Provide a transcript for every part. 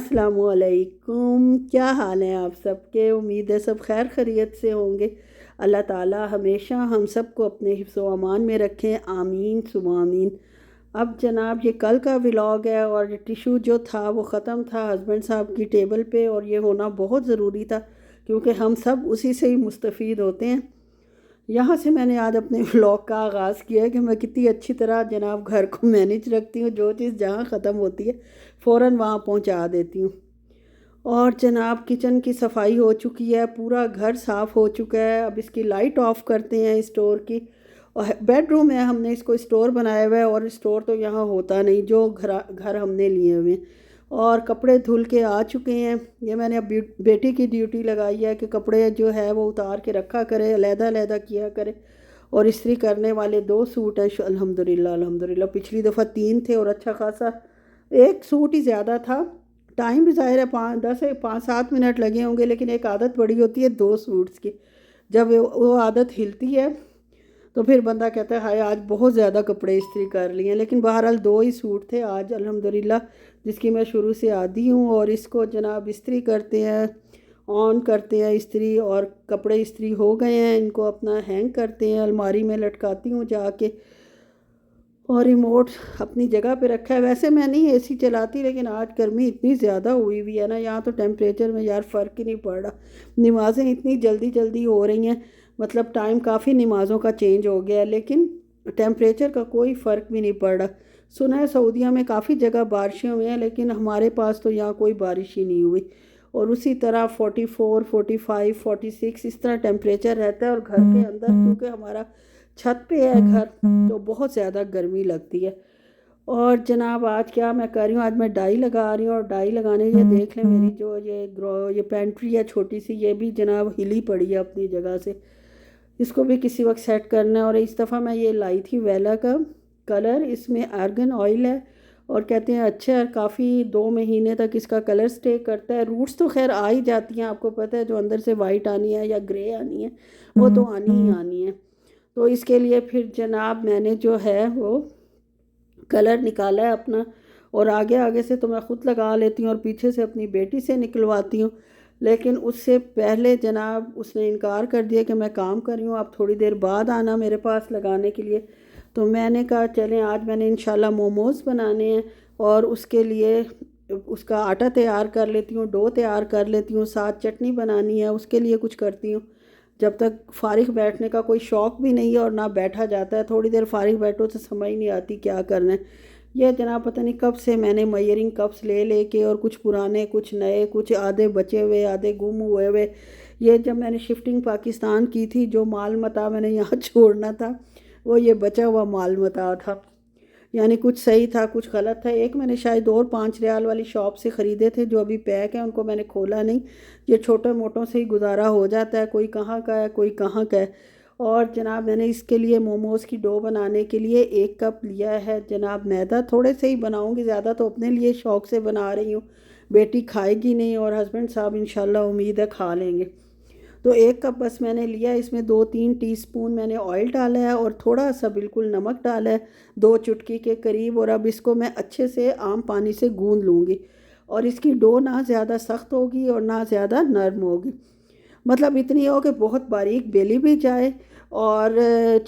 अस्सलामुअलैकुम। क्या हाल है आप सबके? उम्मीद है सब खैर खैरियत से होंगे। अल्लाह ताला हमेशा हम सबको अपने हिफ्ज़ व अमान में रखें, आमीन सुमा आमीन। अब जनाब ये कल का व्लॉग है और टिशू जो था वो ख़त्म था हस्बैंड साहब की टेबल पे, और ये होना बहुत ज़रूरी था क्योंकि हम सब उसी से ही मुस्तफ़ीद होते हैं। यहाँ से मैंने आज अपने व्लॉग का आगाज़ किया है कि मैं कितनी अच्छी तरह जनाब घर को मैनेज रखती हूँ। जो चीज़ जहाँ ख़त्म होती है फ़ौरन वहाँ पहुँचा देती हूँ। और जनाब किचन की सफाई हो चुकी है, पूरा घर साफ़ हो चुका है। अब इसकी लाइट ऑफ़ करते हैं स्टोर की। और बेडरूम है, हमने इसको स्टोर बनाया हुआ है, और स्टोर तो यहाँ होता नहीं जो घर घर हमने लिए हुए हैं। और कपड़े धुल के आ चुके हैं। ये मैंने अब बेटी की ड्यूटी लगाई है कि कपड़े जो है वो उतार के रखा करे, अलहदा किया करे। और इस्त्री करने वाले 2 सूट हैं, अल्हम्दुलिल्लाह अल्हम्दुलिल्लाह। पिछली दफ़ा 3 थे और अच्छा खासा एक सूट ही ज़्यादा था। टाइम भी ज़ाहिर है 5-7 मिनट लगे होंगे, लेकिन एक आदत बड़ी होती है 2 सूट्स की। जब वो आदत हिलती है तो फिर बंदा कहता है हाय आज बहुत ज़्यादा कपड़े इस्त्री कर लिए। लेकिन बहरहाल 2 ही सूट थे आज अल्हम्दुलिल्लाह, जिसकी मैं शुरू से आदी हूँ। और इसको जनाब इस्त्री करते हैं, ऑन करते हैं इस्त्री, और कपड़े इस्त्री हो गए हैं। इनको अपना हैंग करते हैं, अलमारी में लटकाती हूँ जाके। और रिमोट अपनी जगह पे रखा है। वैसे मैं नहीं एसी चलाती, लेकिन आज गर्मी इतनी ज़्यादा हुई हुई है ना, यहाँ तो टेम्परेचर में यार फ़र्क ही नहीं पड़ रहा। नमाज़ें इतनी जल्दी जल्दी हो रही हैं, मतलब टाइम काफ़ी नमाज़ों का चेंज हो गया है, लेकिन टेम्परेचर का कोई फ़र्क भी नहीं पड़ रहा। सुना है सऊदीया में काफ़ी जगह बारिशें हुई हैं, लेकिन हमारे पास तो यहाँ कोई बारिश ही नहीं हुई। और उसी तरह 44, 45, 46 इस तरह टेम्परेचर रहता है। और घर के अंदर क्योंकि हमारा छत पे है घर, तो बहुत ज़्यादा गर्मी लगती है। और जनाब आज क्या मैं कर रही हूँ, आज मैं डाई लगा रही हूँ। और डाई लगाने ये देख लें, मेरी जो ये पेंट्री है छोटी सी, ये भी जनाब हिली पड़ी है अपनी जगह से। इसको भी किसी वक्त सेट करना है। और इस दफ़ा मैं ये लाई थी वेला का कलर, इसमें आर्गन ऑयल है, और कहते हैं अच्छा है, काफ़ी 2 महीने तक इसका कलर स्टे करता है। रूट्स तो खैर आ ही जाती हैं, आपको पता है, जो अंदर से वाइट आनी है या ग्रे आनी है वो तो आनी ही आनी है। तो इसके लिए फिर जनाब मैंने जो है वो कलर निकाला है अपना, और आगे आगे से तो मैं ख़ुद लगा लेती हूँ और पीछे से अपनी बेटी से निकलवाती हूँ। लेकिन उससे पहले जनाब उसने इनकार कर दिया कि मैं काम कर रही हूँ, आप थोड़ी देर बाद आना मेरे पास लगाने के लिए। तो मैंने कहा चलें, आज मैंने इंशाल्लाह मोमोज़ बनाने हैं, और उसके लिए उसका आटा तैयार कर लेती हूँ, डो तैयार कर लेती हूँ, साथ चटनी बनानी है, उसके लिए कुछ करती हूँ। जब तक फ़ारिग बैठने का कोई शौक़ भी नहीं है और ना बैठा जाता है, थोड़ी देर फ़ारिग बैठो तो समझ नहीं आती क्या करना है। यह जनाब पता नहीं कब से मैंने मयरिंग कप्स ले लेके, और कुछ पुराने कुछ नए, कुछ आधे बचे हुए आधे गुम हुए हुए, ये जब मैंने शिफ्टिंग पाकिस्तान की थी, जो माल मता मैंने यहाँ छोड़ना था वो ये बचा हुआ माल मता था। यानी कुछ सही था कुछ गलत था। एक मैंने शायद और 5 रियाल वाली शॉप से ख़रीदे थे जो अभी पैक हैं, उनको मैंने खोला नहीं। ये छोटे मोटों से ही गुजारा हो जाता है, कोई कहाँ का है कोई कहाँ का है। और जनाब मैंने इसके लिए मोमोज़ की डो बनाने के लिए 1 कप लिया है जनाब मैदा। थोड़े से ही बनाऊँगी, ज़्यादा तो अपने लिए शौक़ से बना रही हूँ। बेटी खाएगी नहीं और हस्बैंड साहब इंशाल्लाह उम्मीद है खा लेंगे। तो 1 कप बस मैंने लिया, इसमें 2-3 टीस्पून मैंने ऑयल डाला है और थोड़ा सा बिल्कुल नमक डाला है, 2 चुटकी के करीब। और अब इसको मैं अच्छे से आम पानी से गूंद लूँगी। और इसकी डो ना ज़्यादा सख्त होगी और ना ज़्यादा नरम होगी, मतलब इतनी हो कि बहुत बारीक बेली भी जाए और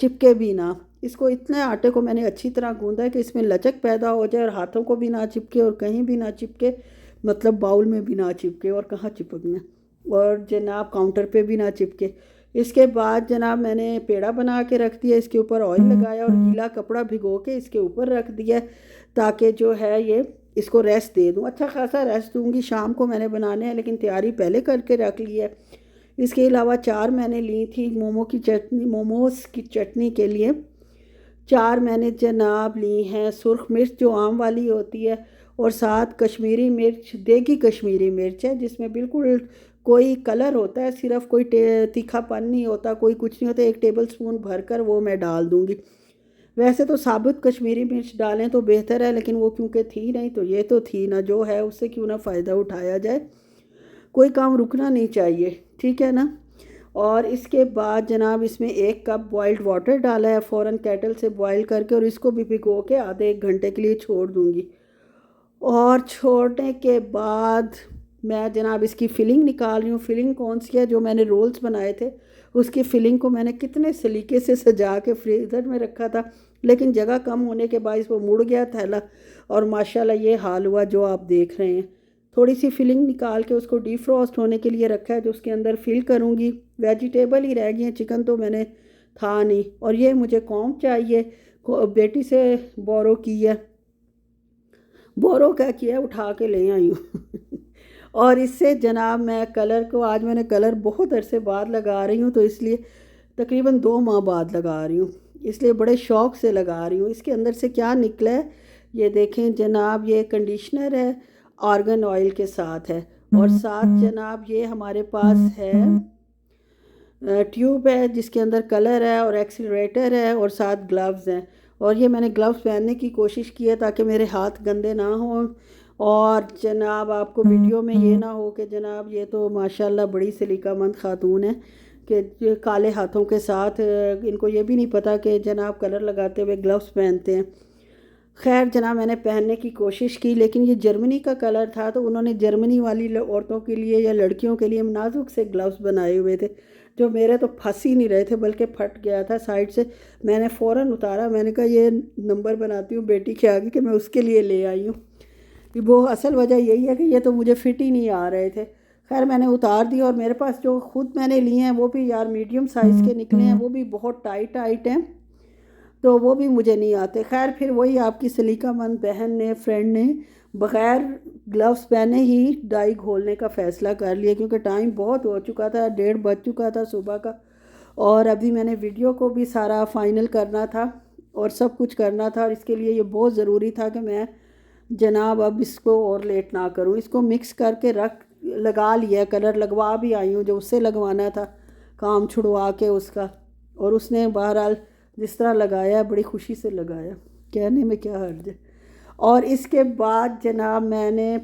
चिपके भी ना। इसको इतने आटे को मैंने अच्छी तरह गूंदा है कि इसमें लचक पैदा हो जाए और हाथों को भी ना चिपके और कहीं भी ना चिपके, मतलब बाउल में भी ना चिपके और कहाँ चिपकना, और जनाब काउंटर पे भी ना चिपके। इसके बाद जनाब मैंने पेड़ा बना के रख दिया, इसके ऊपर ऑयल लगाया और गीला कपड़ा भिगो के इसके ऊपर रख दिया, ताकि जो है ये इसको रेस्ट दे दूँ। अच्छा खासा रेस्ट दूँगी, शाम को मैंने बनाने हैं लेकिन तैयारी पहले करके रख ली है। इसके अलावा 4 मैंने ली थी मोमोज़ की चटनी के लिए 4 मैंने जनाब ली हैं सुर्ख मिर्च जो आम वाली होती है, और साथ कश्मीरी मिर्च, देगी कश्मीरी मिर्च है जिसमें बिल्कुल कोई कलर होता है, सिर्फ कोई तीखापन नहीं होता, कोई कुछ नहीं होता। 1 टेबल स्पून भर कर वो मैं डाल दूँगी। वैसे तो साबुत कश्मीरी मिर्च डालें तो बेहतर है, लेकिन वो क्योंकि थी नहीं तो ये तो थी ना, जो है उससे क्यों ना फ़ायदा उठाया जाए, कोई काम रुकना नहीं चाहिए, ठीक है ना। और इसके बाद जनाब इसमें 1 कप बॉइल्ड वाटर डाला है फ़ौरन केटल से बॉयल करके, और इसको भी भिगो के आधे 1 घंटे के लिए छोड़ दूँगी। और छोड़ने के बाद मैं जनाब इसकी फ़िलिंग निकाल रही हूँ। फ़िलिंग कौन सी है? जो मैंने रोल्स बनाए थे उसकी फ़िलिंग को मैंने कितने सलीके से सजा के फ्रीज़र में रखा था, लेकिन जगह कम होने के बायस वो मुड़ गया थैला और माशाल्लाह ये हाल हुआ जो आप देख रहे हैं। थोड़ी सी फ़िलिंग निकाल के उसको डीफ्रॉस्ट होने के लिए रखा है, जो उसके अंदर फिल करूँगी। वेजिटेबल ही रह गई हैं, चिकन तो मैंने था नहीं। और ये मुझे कॉम्ब चाहिए, बेटी से बोरो की है। बोरो क्या किया, उठा के ले आई हूँ। और इससे जनाब मैं कलर को, आज मैंने कलर बहुत अरसे बाद लगा रही हूँ, तो इसलिए तकरीबन 2 माह बाद लगा रही हूँ, इसलिए बड़े शौक़ से लगा रही हूँ। इसके अंदर से क्या निकला है ये देखें जनाब, ये कंडीशनर है, आर्गन ऑयल के साथ है। और साथ जनाब ये हमारे पास है ट्यूब है जिसके अंदर कलर है और एक्सीलरेटर है और साथ ग्लव्स हैं। और ये मैंने ग्लव्स पहनने की कोशिश की है ताकि मेरे हाथ गंदे ना हों। और जनाब आपको वीडियो में ये ना हो कि जनाब ये तो माशाल्लाह बड़ी सलीकामंद खातून है कि काले हाथों के साथ इनको ये भी नहीं पता कि जनाब कलर लगाते हुए ग्लव्स पहनते हैं। खैर जनाब मैंने पहनने की कोशिश की, लेकिन ये जर्मनी का कलर था तो उन्होंने जर्मनी वाली औरतों के लिए या लड़कियों के लिए नाजुक से ग्लव्स बनाए हुए थे, जो मेरे तो फंस ही नहीं रहे थे बल्कि फट गया था साइड से। मैंने फ़ौरन उतारा, मैंने कहा ये नंबर बनाती हूँ बेटी के आगे कि मैं उसके लिए ले आई हूँ। वो असल वजह यही है कि ये तो मुझे फ़िट ही नहीं आ रहे थे। खैर मैंने उतार दिया, और मेरे पास जो ख़ुद मैंने लिए हैं वो भी यार मीडियम साइज़ के निकले हैं, वो भी बहुत टाइट टाइट हैं, तो वो भी मुझे नहीं आते। खैर फिर वही आपकी सलीकामंद बहन ने, फ्रेंड ने बग़ैर ग्लव्स पहने ही डाई घोलने का फ़ैसला कर लिया, क्योंकि टाइम बहुत हो चुका था, 1:30 बज चुका था सुबह का। और अभी मैंने वीडियो को भी सारा फाइनल करना था और सब कुछ करना था, और इसके लिए ये बहुत ज़रूरी था कि मैं जनाब अब इसको और लेट ना करूं। इसको मिक्स करके लगा लिया, कलर लगवा भी आई हूँ, जो उससे लगवाना था काम छुड़वा के उसका। और उसने बहरहाल जिस तरह लगाया बड़ी खुशी से लगाया, कहने में क्या हर्ज है। और इसके बाद जनाब मैंने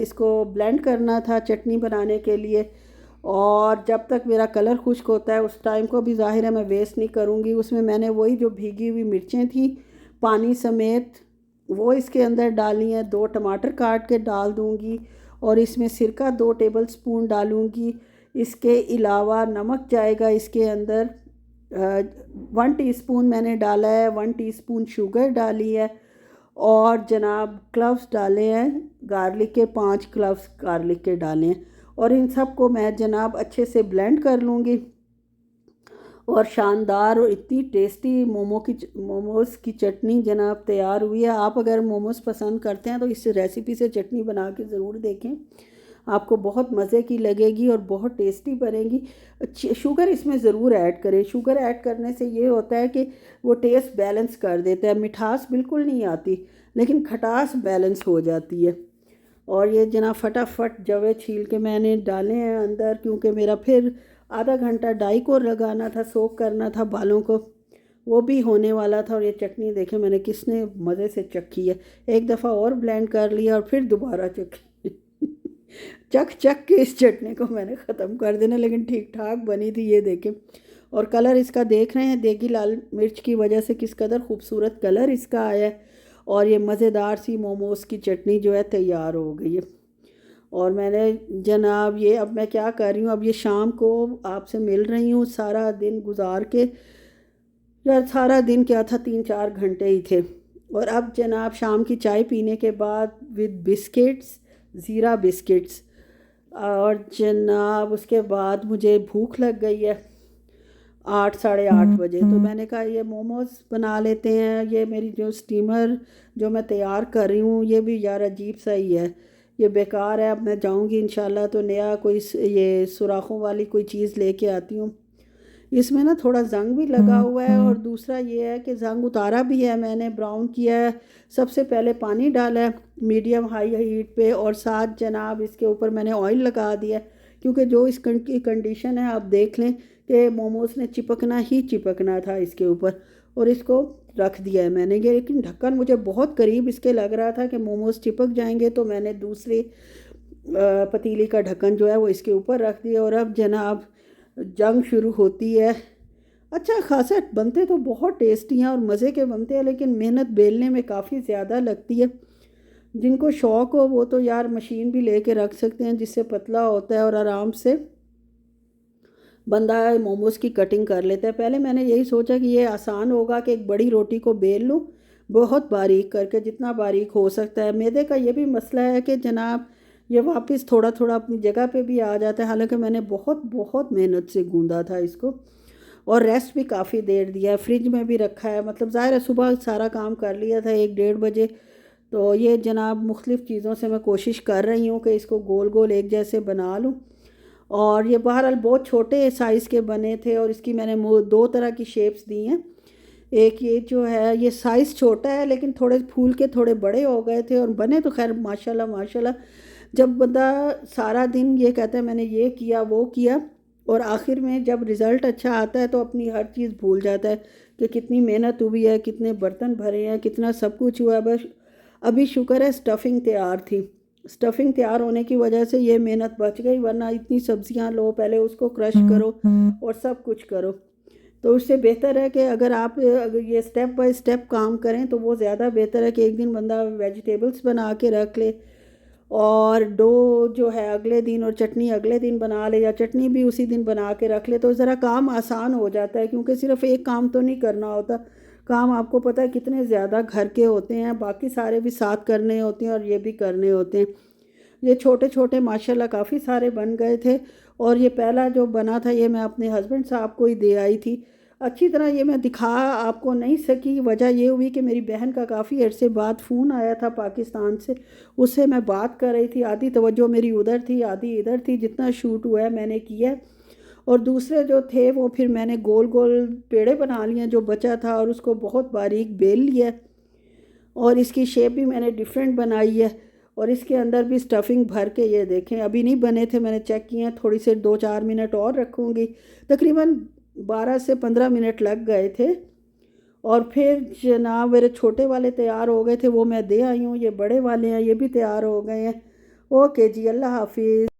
इसको ब्लेंड करना था चटनी बनाने के लिए, और जब तक मेरा कलर खुश्क होता है उस टाइम को भी ज़ाहिर है मैं वेस्ट नहीं करूँगी। उसमें मैंने वही जो भीगी हुई मिर्चें थी पानी समेत वो इसके अंदर डाली हैं, 2 टमाटर काट के डाल दूँगी, और इसमें सिरका 2 टेबल स्पून डालूँगी। इसके अलावा नमक जाएगा इसके अंदर 1 टीस्पून मैंने डाला है, 1 टीस्पून शुगर डाली है, और जनाब क्लव्स डाले हैं गार्लिक के, 5 क्लव्स गार्लिक के डाले हैं। और इन सब को मैं जनाब अच्छे से ब्लेंड कर लूँगी, और शानदार और इतनी टेस्टी मोमोज़ की चटनी जनाब तैयार हुई है। आप अगर मोमोज़ पसंद करते हैं तो इस रेसिपी से चटनी बना के ज़रूर देखें, आपको बहुत मज़े की लगेगी और बहुत टेस्टी बनेगी। शुगर इसमें ज़रूर ऐड करें, शुगर ऐड करने से ये होता है कि वो टेस्ट बैलेंस कर देता है। मिठास बिल्कुल नहीं आती, लेकिन खटास बैलेंस हो जाती है। और ये जना फटाफट जवे छील के मैंने डाले हैं अंदर, क्योंकि मेरा फिर आधा घंटा डाई को लगाना था, सोक करना था बालों को, वो भी होने वाला था। और ये चटनी देखें मैंने किसने मज़े से चखी है, एक दफ़ा और ब्लेंड कर लिया और फिर दोबारा चखी। चख चख के इस चटनी को मैंने ख़त्म कर देना, लेकिन ठीक ठाक बनी थी ये देखें। और कलर इसका देख रहे हैं, देगी लाल मिर्च की वजह से किस कदर खूबसूरत कलर इसका आया है। और ये मज़ेदार सी मोमोज़ की चटनी जो है तैयार हो गई है। और मैंने जनाब ये अब मैं क्या कर रही हूँ, अब ये शाम को आपसे मिल रही हूँ, सारा दिन गुजार के, यार सारा दिन क्या था 3-4 घंटे ही थे। और अब जनाब शाम की चाय पीने के बाद विद बिस्किट्स, ज़ीरा बिस्किट्स, और जनाब उसके बाद मुझे भूख लग गई है 8 साढ़े 8 बजे, तो मैंने कहा ये मोमोज़ बना लेते हैं। ये मेरी जो स्टीमर जो मैं तैयार कर रही हूँ ये भी यार अजीब सा ही है, ये बेकार है। अब मैं जाऊँगी इंशाल्लाह तो नया कोई ये सुराखों वाली कोई चीज़ लेके आती हूँ। इसमें ना थोड़ा जंग भी लगा हुआ है, और दूसरा ये है कि जंग उतारा भी है मैंने, ब्राउन किया है। सबसे पहले पानी डाला है मीडियम हाई हीट पे, और साथ जनाब इसके ऊपर मैंने ऑयल लगा दिया, क्योंकि जो इस की कंडीशन है आप देख लें कि मोमोज़ ने चिपकना ही चिपकना था इसके ऊपर, और इसको रख दिया है मैंने। ये लेकिन ढक्कन मुझे बहुत करीब इसके लग रहा था कि मोमोज़ चिपक जाएंगे, तो मैंने दूसरी पतीली का ढक्कन जो है वो इसके ऊपर रख दिया। और अब जनाब जंग शुरू होती है। अच्छा खासा बनते तो बहुत टेस्टी हैं और मज़े के बनते हैं, लेकिन मेहनत बेलने में काफ़ी ज़्यादा लगती है। जिनको शौक़ हो वो तो यार मशीन भी लेके रख सकते हैं, जिससे पतला होता है और आराम से बंदा मोमोज़ की कटिंग कर लेता है। पहले मैंने यही सोचा कि ये आसान होगा कि एक बड़ी रोटी को बेल लूँ बहुत बारीक करके, जितना बारीक हो सकता है। मैदे का ये भी मसला है कि जनाब ये वापस थोड़ा थोड़ा अपनी जगह पे भी आ जाता है, हालांकि मैंने बहुत बहुत मेहनत से गूंदा था इसको और रेस्ट भी काफ़ी देर दिया है, फ्रिज में भी रखा है। मतलब ज़ाहिर है सुबह सारा काम कर लिया था 1 डेढ़ बजे। तो ये जनाब मुख्तलिफ़ चीज़ों से मैं कोशिश कर रही हूँ कि इसको गोल गोल एक जैसे बना लूँ। और ये बहरहाल बहुत छोटे साइज़ के बने थे और इसकी मैंने 2 तरह की शेप्स दी हैं। एक ये जो है ये साइज़ छोटा है लेकिन थोड़े फूल के थोड़े बड़े हो गए थे और बने तो खैर माशाल्लाह माशाल्लाह। जब बंदा सारा दिन ये कहता है मैंने ये किया वो किया और आखिर में जब रिज़ल्ट अच्छा आता है तो अपनी हर चीज़ भूल जाता है कि कितनी मेहनत हुई है, कितने बर्तन भरे हैं, कितना सब कुछ हुआ है। बस अभी शुक्र है स्टफ़िंग तैयार थी। स्टफ़िंग तैयार होने की वजह से ये मेहनत बच गई, वरना इतनी सब्जियां लो, पहले उसको क्रश करो और सब कुछ करो। तो उससे बेहतर है कि अगर आप अगर ये स्टेप बाय स्टेप काम करें तो वो ज़्यादा बेहतर है कि एक दिन बंदा वेजिटेबल्स बना के रख ले और डो जो है अगले दिन और चटनी अगले दिन बना ले, या चटनी भी उसी दिन बना के रख ले, तो ज़रा काम आसान हो जाता है। क्योंकि सिर्फ एक काम तो नहीं करना होता, काम आपको पता है कितने ज़्यादा घर के होते हैं, बाकी सारे भी साथ करने होते हैं और ये भी करने होते हैं। ये छोटे छोटे माशाल्लाह काफ़ी सारे बन गए थे और ये पहला जो बना था ये मैं अपने हस्बैंड साहब को ही दे आई थी। अच्छी तरह ये मैं दिखा आपको नहीं सकी, वजह ये हुई कि मेरी बहन का काफ़ी अरसे बाद फ़ोन आया था पाकिस्तान से, उससे मैं बात कर रही थी, आधी तवज्जो मेरी उधर थी आधी इधर थी। जितना शूट हुआ है मैंने किया और दूसरे जो थे वो फिर मैंने गोल गोल पेड़े बना लिए जो बचा था और उसको बहुत बारीक बेल लिया और इसकी शेप भी मैंने डिफरेंट बनाई है और इसके अंदर भी स्टफिंग भर के ये देखें अभी नहीं बने थे, मैंने चेक किए हैं, थोड़ी से 2-4 मिनट और रखूँगी। तकरीबन 12 से 15 मिनट लग गए थे और फिर जनाब मेरे छोटे वाले तैयार हो गए थे, वो मैं दे आई हूँ। ये बड़े वाले हैं ये भी तैयार हो गए हैं। ओके जी, अल्लाह हाफिज़।